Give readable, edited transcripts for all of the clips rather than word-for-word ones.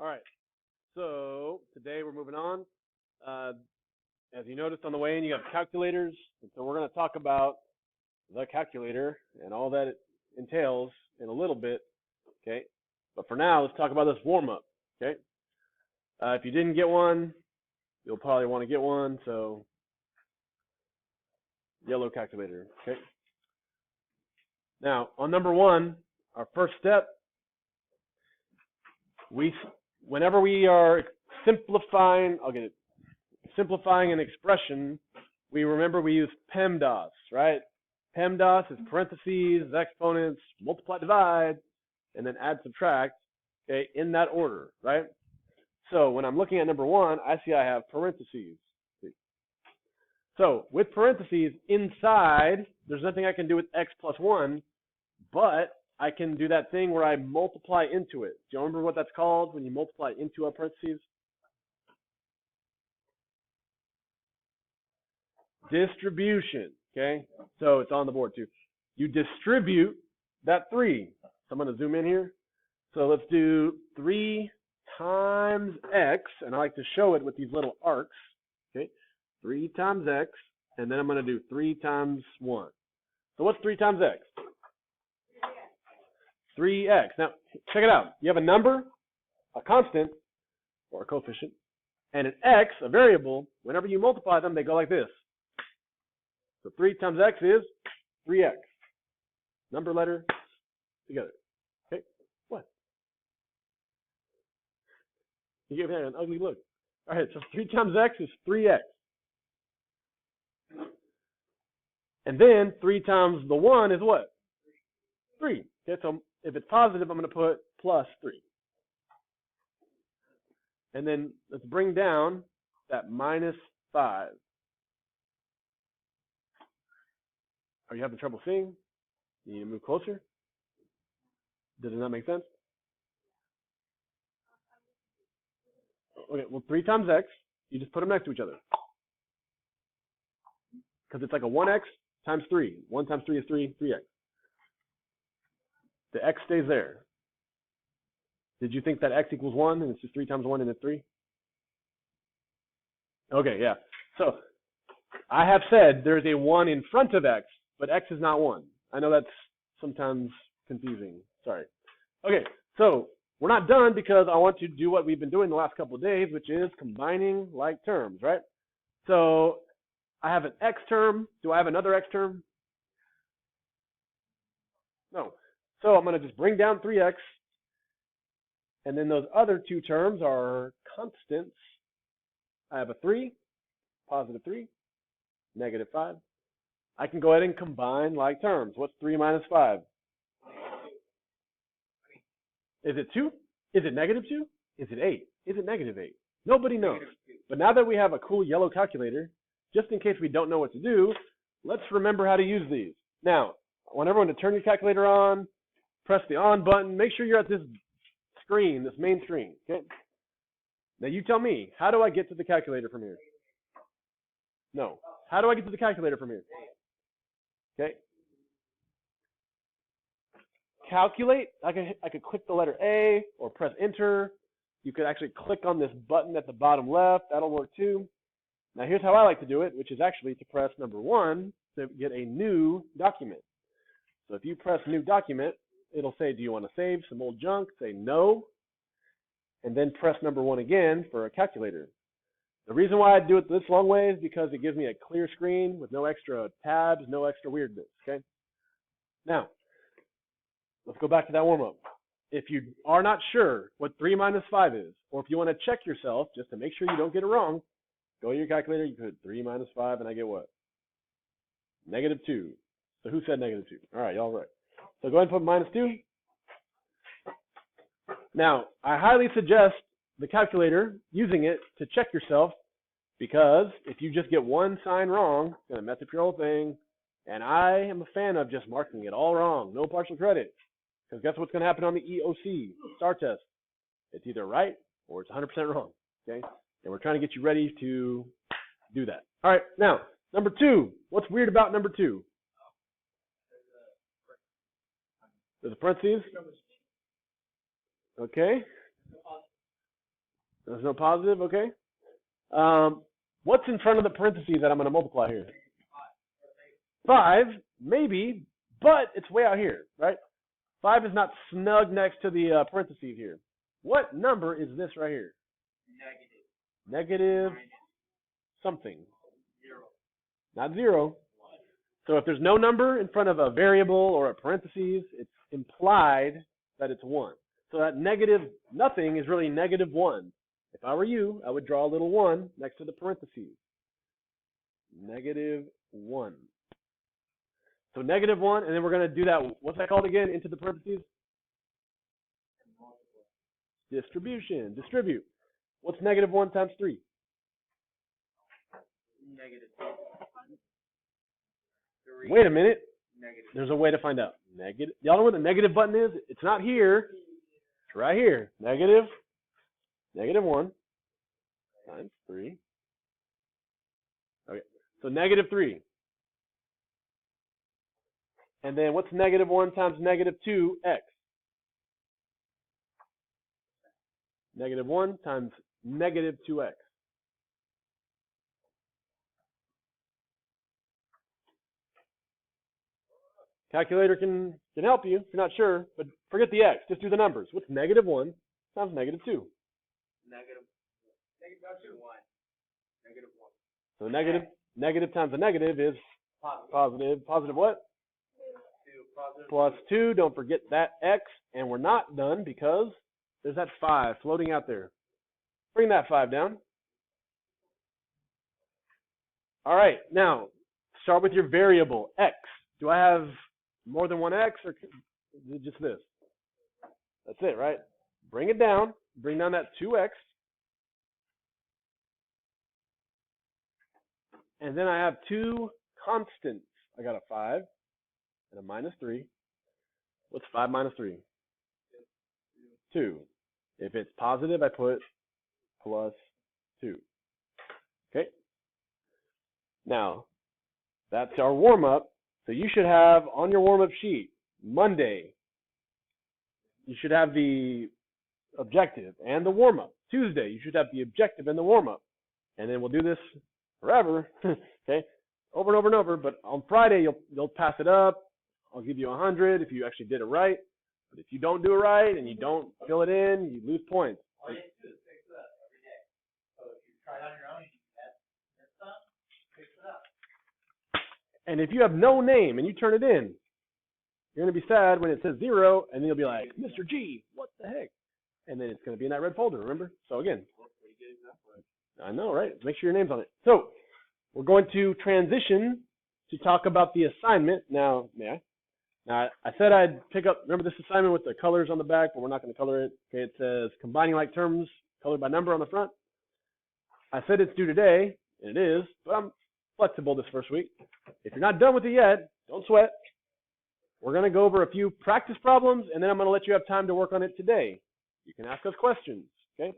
All right. So today we're moving on. As you noticed on the way in, you have calculators. And so we're going to talk about the calculator and all that it entails in a little bit. Okay. But for now, let's talk about this warm up. Okay. If you didn't get one, you'll probably want to get one. So yellow calculator. Okay. Now on number one, our first step, whenever we are simplifying an expression, we remember we use PEMDAS, right? PEMDAS is parentheses, exponents, multiply, divide, and then add, subtract, okay, in that order, right? So when I'm looking at number one, I see I have parentheses. So with parentheses inside, there's nothing I can do with x plus 1, but I can do that thing where I multiply into it. Do you remember what that's called when you multiply into a parentheses? Distribution, okay? So it's on the board too. You distribute that 3. So I'm going to zoom in here. So let's do 3 times x, and I like to show it with these little arcs, okay? 3 times x, and then I'm going to do 3 times 1. So what's 3 times x? 3x. Now, check it out. You have a number, a constant, or a coefficient, and an x, a variable. Whenever you multiply them, they go like this. So 3 times x is 3x. Number, letter, together. Okay? What? You gave me an ugly look. All right, so 3 times x is 3x. And then 3 times the 1 is what? 3. Okay, so if it's positive, I'm going to put plus 3. And then let's bring down that minus 5. Are you having trouble seeing? You need to move closer? Does it not make sense? Okay, well, 3 times x, you just put them next to each other. Because it's like a 1x times 3. 1 times 3 is 3, 3x. The x stays there. Did you think that x equals 1 and it's just 3 times 1 and it's 3? Okay, yeah. So I have said there's a 1 in front of x, but x is not 1. I know that's sometimes confusing. Sorry. Okay, so we're not done because I want to do what we've been doing the last couple of days, which is combining like terms, right? So I have an x term. Do I have another x term? No. So I'm going to just bring down 3x, and then those other 2 terms are constants. I have a 3, positive 3, negative 5. I can go ahead and combine like terms. What's 3 minus 5? Is it 2? Is it negative 2? Is it 8? Is it negative 8? Nobody knows. But now that we have a cool yellow calculator, just in case we don't know what to do, let's remember how to use these. Now, I want everyone to turn your calculator on, press the on button, make sure you're at this screen, this main screen, okay? Now you tell me, how do I get to the calculator from here? No. How do I get to the calculator from here? Okay. Calculate, I could click the letter A or press enter. You could actually click on this button at the bottom left. That'll work too. Now here's how I like to do it, which is actually to press number 1 to get a new document. So if you press new document, it'll say, do you want to save some old junk? Say no. And then press number 1 again for a calculator. The reason why I do it this long way is because it gives me a clear screen with no extra tabs, no extra weirdness, okay? Now, let's go back to that warm-up. If you are not sure what 3 minus 5 is, or if you want to check yourself just to make sure you don't get it wrong, go to your calculator, you put 3 minus 5, and I get what? Negative 2. So who said negative 2? All right, y'all right. So go ahead and put minus 2. Now, I highly suggest the calculator, using it to check yourself, because if you just get one sign wrong, it's going to mess up your whole thing. And I am a fan of just marking it all wrong, no partial credit. Because guess what's going to happen on the EOC STAR test? It's either right or it's 100% wrong, okay? And we're trying to get you ready to do that. All right, now, number 2. What's weird about number 2? There's a parentheses. Okay. There's no positive, okay. What's in front of the parentheses that I'm going to multiply here? 5, maybe, but it's way out here, right? 5 is not snug next to the parentheses here. What number is this right here? Negative something. Not 0. So if there's no number in front of a variable or a parentheses, it's implied that it's 1. So that negative nothing is really negative 1. If I were you, I would draw a little 1 next to the parentheses. Negative 1. So negative 1, and then we're going to do that, what's that called again, into the parentheses? Distribution. Distribute. What's negative 1 times 3? Negative 3. Wait a minute. Negative. There's a way to find out. Negative. Y'all know where the negative button is? It's not here. It's right here. Negative 1 times 3. Okay. So negative 3. And then what's negative 1 times negative 2x? Negative 1 times negative 2x. Calculator can help you if you're not sure, but forget the x. Just do the numbers. What's negative 1 times negative 2? Negative 2. 1. Negative 1. So negative times a negative is positive. Positive what? 2. Positive Plus 2. Don't forget that x. And we're not done because there's that 5 floating out there. Bring that 5 down. All right. Now, start with your variable, x. Do I have more than one x, or is it just this? That's it, right? Bring it down. Bring down that 2x. And then I have 2 constants. I got a 5 and a minus 3. What's 5 minus 3? 2. If it's positive, I put plus 2. Okay? Now, that's our warm-up. So you should have on your warm-up sheet, Monday, you should have the objective and the warm-up. Tuesday, you should have the objective and the warm-up. And then we'll do this forever, okay, over and over and over. But on Friday, you'll pass it up. I'll give you 100 if you actually did it right. But if you don't do it right and you don't fill it in, you lose points. All you have to do is fix it up every day. So if you try it on your own, you can mess up, fix it up. And if you have no name and you turn it in, you're going to be sad when it says 0, and then you'll be like, Mr. G, what the heck? And then it's going to be in that red folder, remember? So again, I know, right? Make sure your name's on it. So we're going to transition to talk about the assignment. Now, may I? Now, I said I'd pick up, remember this assignment with the colors on the back, but we're not going to color it. Okay, it says combining like terms, colored by number on the front. I said it's due today, and it is, but I'm flexible this first week. If you're not done with it yet, don't sweat. We're going to go over a few practice problems, and then I'm going to let you have time to work on it today. You can ask us questions, okay?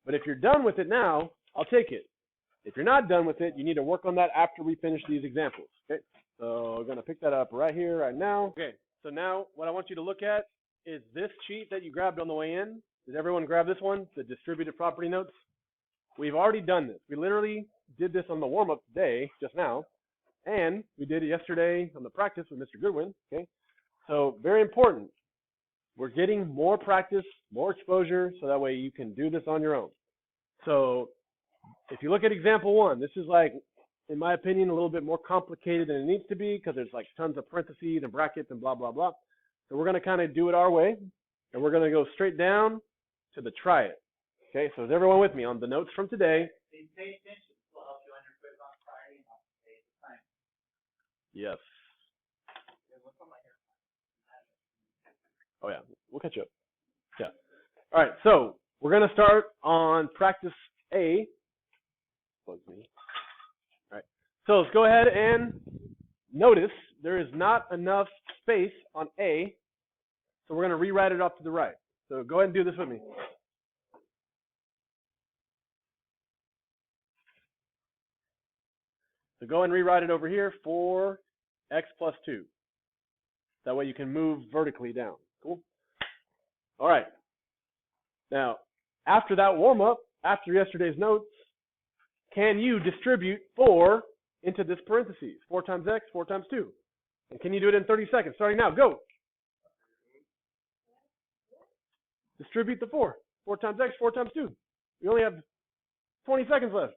But if you're done with it now, I'll take it. If you're not done with it, you need to work on that after we finish these examples, okay? So we're going to pick that up right here, right now. Okay, so now what I want you to look at is this sheet that you grabbed on the way in. Did everyone grab this one, the distributed property notes? We've already done this. We literally did this on the warm-up today, just now, and we did it yesterday on the practice with Mr. Goodwin, okay? So very important. We're getting more practice, more exposure, so that way you can do this on your own. So if you look at example 1, this is like, in my opinion, a little bit more complicated than it needs to be because there's like tons of parentheses and brackets and blah, blah, blah. So we're going to kind of do it our way, and we're going to go straight down to the try it. Okay, so is everyone with me on the notes from today? Pay attention. We'll help you on your quiz on Friday and on today's assignment. Yes. Oh, yeah. We'll catch up. Yeah. All right, so we're going to start on practice A. Bugs me. All right. So let's go ahead and notice there is not enough space on A, so we're going to rewrite it off to the right. So go ahead and do this with me. So go and rewrite it over here for x plus 2. That way you can move vertically down. Cool? All right. Now, after that warm-up, after yesterday's notes, can you distribute 4 into this parentheses? 4 times x, 4 times 2. And can you do it in 30 seconds? Starting now, go. Distribute the 4. 4 times x, 4 times 2. We only have 20 seconds left.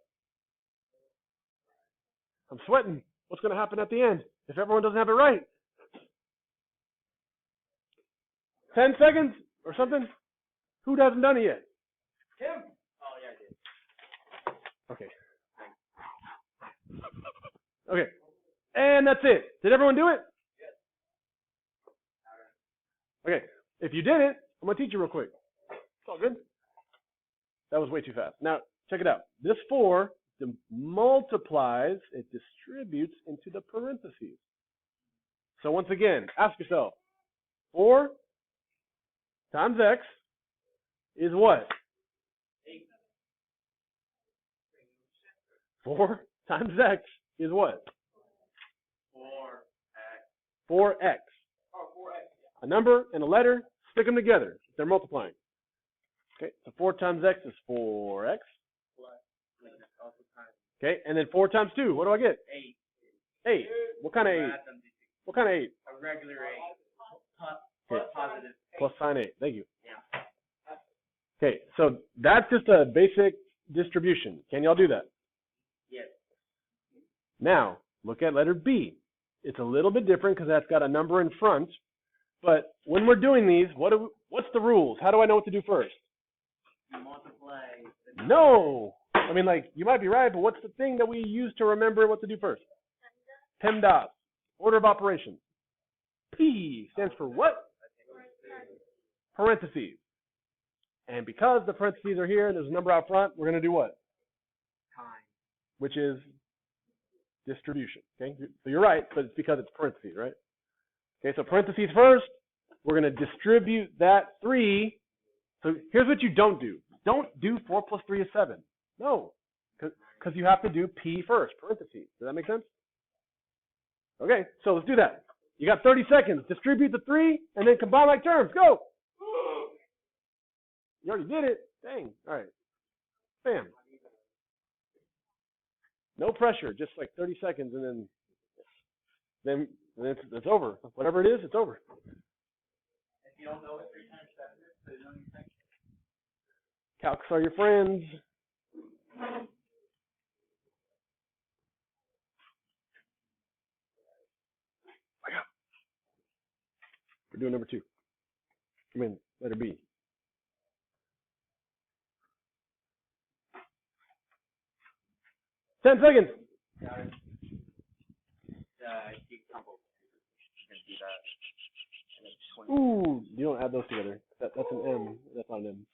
I'm sweating. What's going to happen at the end if everyone doesn't have it right? 10 seconds or something? Who hasn't done it yet? Tim. Oh yeah, I did. Okay. Okay. And that's it. Did everyone do it? Yes. Okay. If you did it, I'm going to teach you real quick. It's all good. That was way too fast. Now, check it out. This 4 multiplies, it distributes into the parentheses. So once again, ask yourself, 4 times x is what? 8. 4 times x is what? 4x. 4x. Oh, 4x. A number and a letter, stick them together. They're multiplying. Okay, so 4 times x is 4x. Okay, and then 4 times 2, what do I get? 8. 8. What kind of 8? What kind of 8? A regular 8. Plus positive. Plus sign 8. Thank you. Yeah. Okay, so that's just a basic distribution. Can y'all do that? Yes. Now, look at letter B. It's a little bit different because that's got a number in front. But when we're doing these, what's the rules? How do I know what to do first? You multiply. No! I mean, like, you might be right, but what's the thing that we use to remember what to do first? PEMDAS. Order of operations. P stands for what? Parentheses. And because the parentheses are here and there's a number out front, we're going to do what? Time. Which is distribution. Okay, so you're right, but it's because it's parentheses, right? Okay, so parentheses first. We're going to distribute that 3. So here's what you don't do. Don't do 4 plus 3 is 7. No, because you have to do P first, parentheses. Does that make sense? Okay, so let's do that. You got 30 seconds. Distribute the 3 and then combine like terms. Go. You already did it. Dang. All right. Bam. No pressure. Just like 30 seconds and then it's over. Whatever it is, it's over. If you don't know what 3 times 7 is, put it on your second. Calcs are your friends. We're doing number 2. I mean, letter B. Ten seconds. Got it. You crumble. You can do that. Ooh, you don't add those together. That's an M. That's not an M.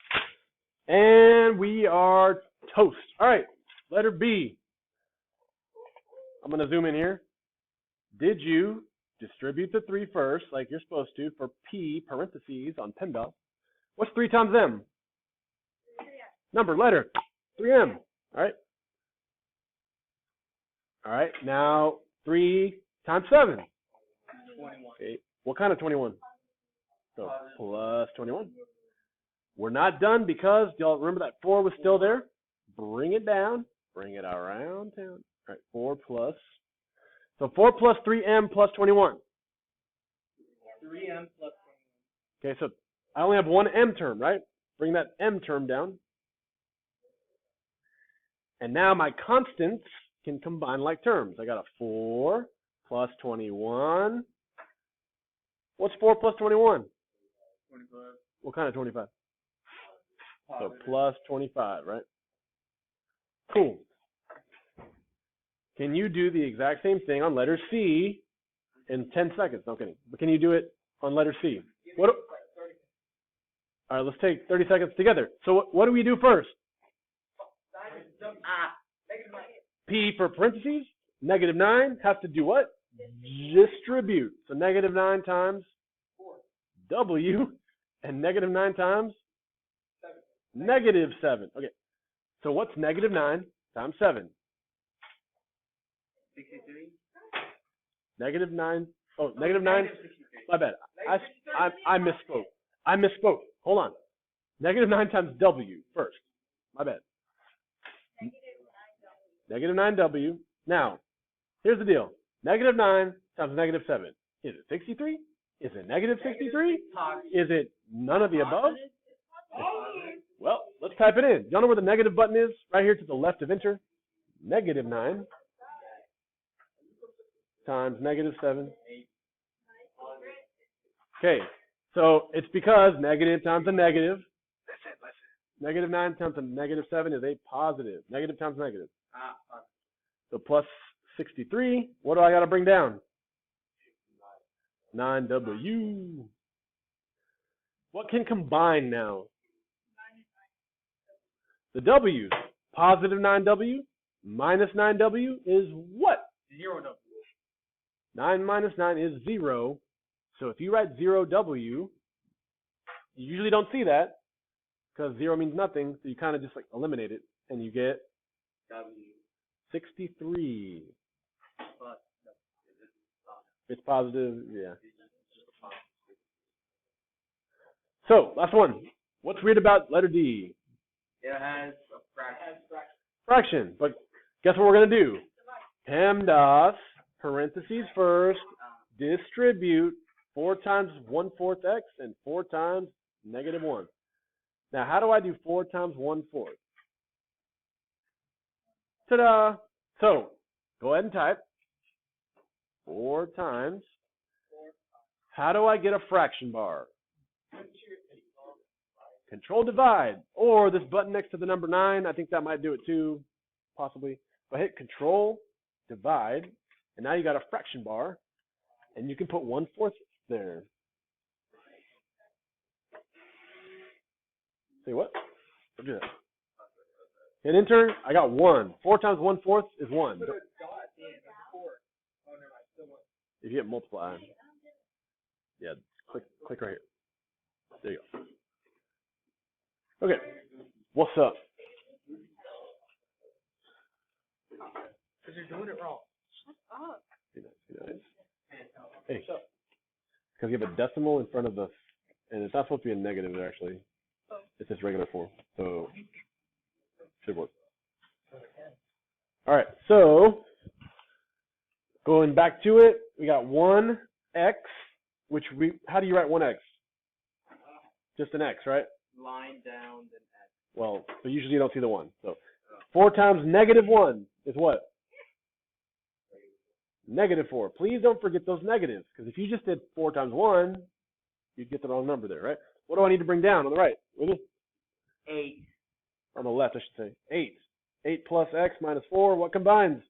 And we are toast. All right, letter B. I'm going to zoom in here. Did you distribute the 3 first, like you're supposed to, for P, parentheses, on PEMDAS? What's 3 times M? Number, letter, 3M. All right. All right, now 3 times 7. 21. Okay. What kind of 21? So plus 21. We're not done because, y'all remember that 4 was still there? Bring it down. Bring it around town. All right, 4 plus. So 4 plus 3M plus 21. 3M plus 21. Okay, so I only have one M term, right? Bring that M term down. And now my constants can combine like terms. I got a 4 plus 21. What's 4 plus 21? 25. What kind of 25? So plus 25, right? Cool. Can you do the exact same thing on letter C in 10 seconds? No kidding. But can you do it on letter C? What? All right, let's take 30 seconds together. So what do we do first? P for parentheses. -9 has to do what? Distribute. So -9 times W, and -9 times -7. Okay. So what's -9 times 7? 63. -9. Oh, -9. My bad. I misspoke. Hold on. -9 times W first. My bad. Negative 9w. Now, here's the deal. Negative 9 times negative 7. Is it 63? Is it negative 63? Is it none of the above? Well, let's type it in. Y'all know where the negative button is? Right here to the left of enter. Negative 9 times negative 7. Okay, so it's because negative times a negative. Negative 9 times a negative 7 is a positive. Negative times negative. So plus 63. What do I got to bring down? 9w. What can combine now? The w's. Positive 9w minus 9w is what? 0w. 9 minus 9 is 0. So if you write 0w, you usually don't see that because 0 means nothing. So you kind of just like eliminate it and you get W. 63. But It's positive, yeah. So, last one. What's weird about letter D? it has a fraction. Fraction. But guess what we're going to do? PEMDAS, parentheses first, distribute 4 times 1/4 x and 4 times negative 1. Now, how do I do 4 times 1/4? Ta-da! So, go ahead and type 4 times. How do I get a fraction bar? Control divide, or this button next to the number 9, I think that might do it too, possibly. But hit Control divide, and now you got a fraction bar, and you can put 1/4 there. Say what? Look at that. Hit enter. I got 1. 4 times 1/4 is 1. If you hit multiply, yeah, click right here. There you go. Okay, what's up? Because you're doing it wrong. Be nice. Hey, because you have a decimal in front of the, and it's not supposed to be a negative there actually. It's just regular form, so should work. All right, so going back to it, we got 1x, which how do you write 1x? Just an x, right? Line down, then x. Well, but usually you don't see the 1. So 4 times negative 1 is what? Negative 4. Please don't forget those negatives, because if you just did 4 times 1, you'd get the wrong number there, right? What do I need to bring down on the right? With it? 8. On the left, I should say. 8. 8 plus x minus 4, what combines?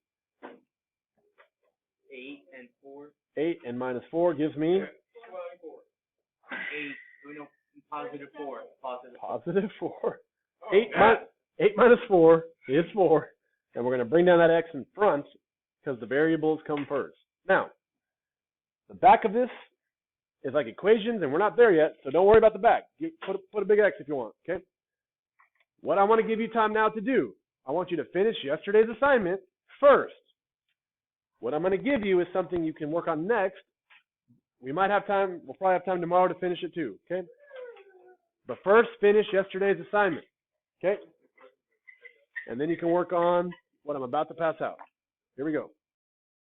8 and 4. 8 and minus 4 gives me? 8. No, positive 4. Positive 4. 8 minus 4 is 4. And we're going to bring down that x in front because the variables come first. Now, the back of this is like equations, and we're not there yet, so don't worry about the back. Put a big X if you want, okay? What I want to give you time now to do, I want you to finish yesterday's assignment first. What I'm going to give you is something you can work on next. We might have time, we'll probably have time tomorrow to finish it too, okay? But first, finish yesterday's assignment, okay? And then you can work on what I'm about to pass out. Here we go.